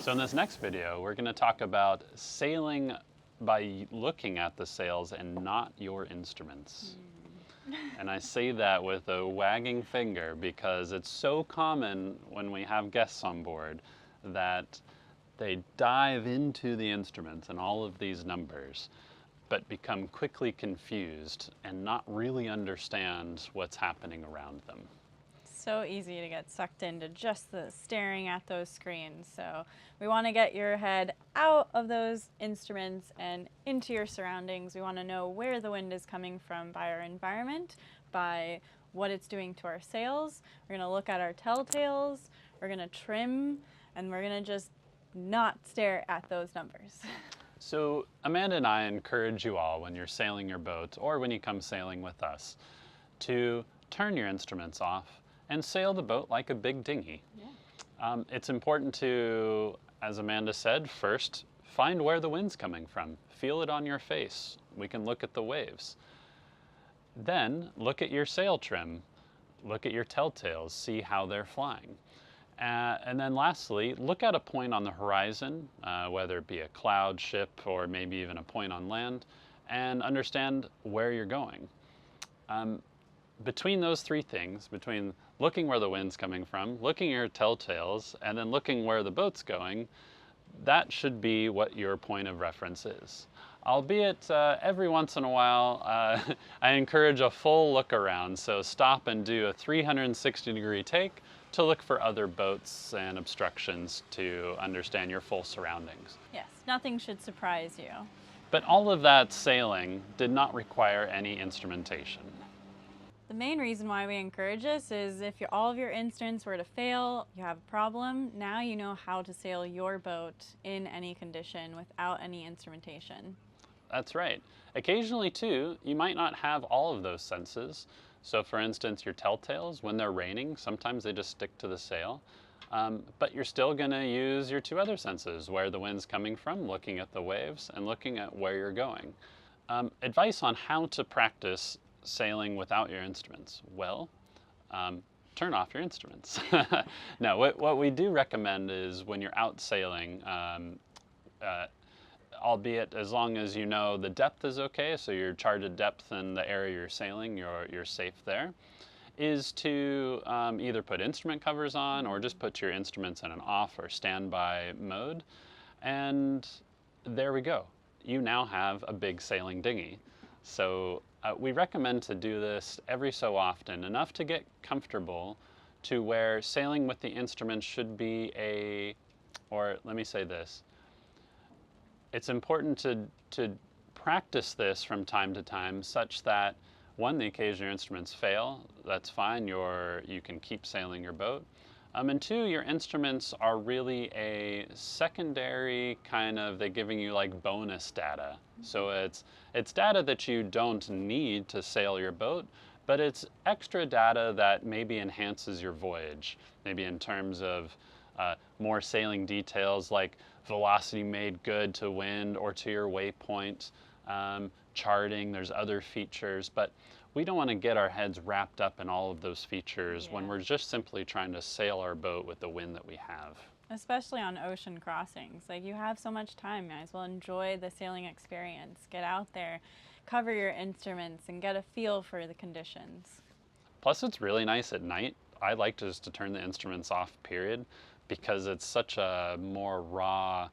So in this next video, we're going to talk about sailing by looking at the sails and not your instruments. And I say that with a wagging finger because it's so common when we have guests on board that they dive into the instruments and all of these numbers, but become quickly confused and not really understand what's happening around them. So easy to get sucked into just the staring at those screens. So we want to get your head out of those instruments and into your surroundings. We want to know where the wind is coming from by our environment, by what it's doing to our sails. We're going to look at our telltales, we're going to trim, and we're going to just not stare at those numbers. So Amanda and I encourage you all when you're sailing your boat or when you come sailing with us to turn your instruments off and sail the boat like a big dinghy. Yeah. It's important to, as Amanda said, first find where the wind's coming from. Feel it on your face. We can look at the waves. Then look at your sail trim. Look at your telltales. See how they're flying. And then lastly, look at a point on the horizon, whether it be a cloud, ship, or maybe even a point on land, and understand where you're going. Between those three things, between looking where the wind's coming from, looking at your telltales, and then looking where the boat's going, that should be what your point of reference is. Albeit every once in a while, I encourage a full look around, so stop and do a 360-degree take to look for other boats and obstructions to understand your full surroundings. Yes, nothing should surprise you. But all of that sailing did not require any instrumentation. The main reason why we encourage this is if all of your instruments were to fail, you have a problem, now you know how to sail your boat in any condition without any instrumentation. That's right. Occasionally too, you might not have all of those senses. So for instance, your telltales, when they're raining, sometimes they just stick to the sail. But you're still going to use your two other senses, where the wind's coming from, looking at the waves, and looking at where you're going. Advice on how to practice sailing without your instruments. Well, turn off your instruments. No, what we do recommend is when you're out sailing, albeit as long as you know the depth is okay, so your charted depth in the area you're sailing, you're safe there, is to either put instrument covers on or just put your instruments in an off or standby mode. And there we go. You now have a big sailing dinghy. So we recommend to do this every so often, enough to get comfortable to where sailing with the instruments should be or let me say this, it's important to practice this from time to time such that, one, the occasion your instruments fail, that's fine, you can keep sailing your boat. And two, your instruments are really a secondary kind of, they're giving you like bonus data. So it's data that you don't need to sail your boat, but it's extra data that maybe enhances your voyage, maybe in terms of more sailing details like velocity made good to wind or to your waypoint, charting, there's other features, but we don't want to get our heads wrapped up in all of those features when we're just simply trying to sail our boat with the wind that we have. Especially on ocean crossings. Like, you have so much time, might as well enjoy the sailing experience. Get out there, cover your instruments, and get a feel for the conditions. Plus, it's really nice at night. I like just to turn the instruments off, period, because it's such a more raw,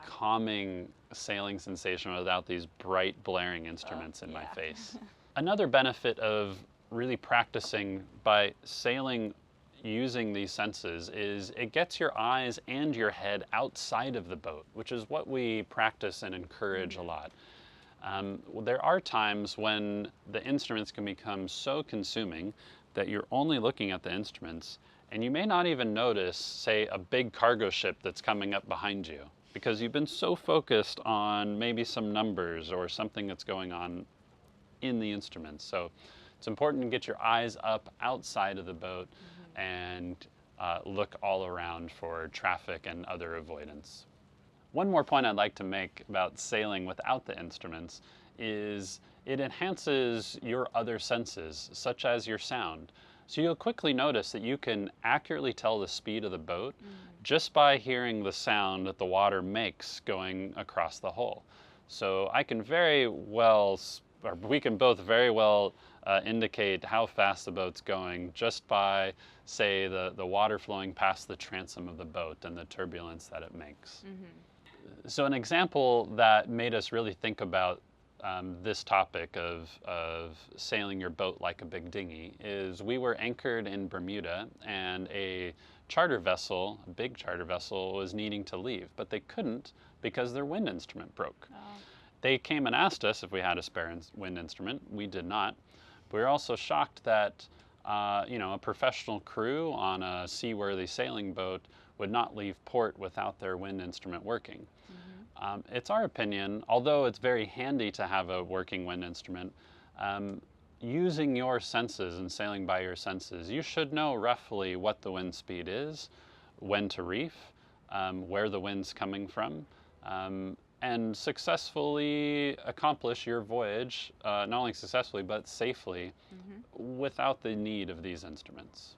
calming sailing sensation without these bright, blaring instruments in my face. Another benefit of really practicing by sailing using these senses is it gets your eyes and your head outside of the boat, which is what we practice and encourage a lot. There are times when the instruments can become so consuming that you're only looking at the instruments and you may not even notice, say, a big cargo ship that's coming up behind you because you've been so focused on maybe some numbers or something that's going on in the instruments. So it's important to get your eyes up outside of the boat and look all around for traffic and other avoidance. One more point I'd like to make about sailing without the instruments is it enhances your other senses, such as your sound. So you'll quickly notice that you can accurately tell the speed of the boat just by hearing the sound that the water makes going across the hull. So I can very well, or we can both very well indicate how fast the boat's going just by, say, the water flowing past the transom of the boat and the turbulence that it makes. So an example that made us really think about this topic of sailing your boat like a big dinghy is we were anchored in Bermuda, and a charter vessel, a big charter vessel, was needing to leave, but they couldn't because their wind instrument broke. They came and asked us if we had a spare wind instrument. We did not. We were also shocked that a professional crew on a seaworthy sailing boat would not leave port without their wind instrument working. It's our opinion, although it's very handy to have a working wind instrument, using your senses and sailing by your senses, you should know roughly what the wind speed is, when to reef, where the wind's coming from, and successfully accomplish your voyage, not only successfully, but safely, without the need of these instruments.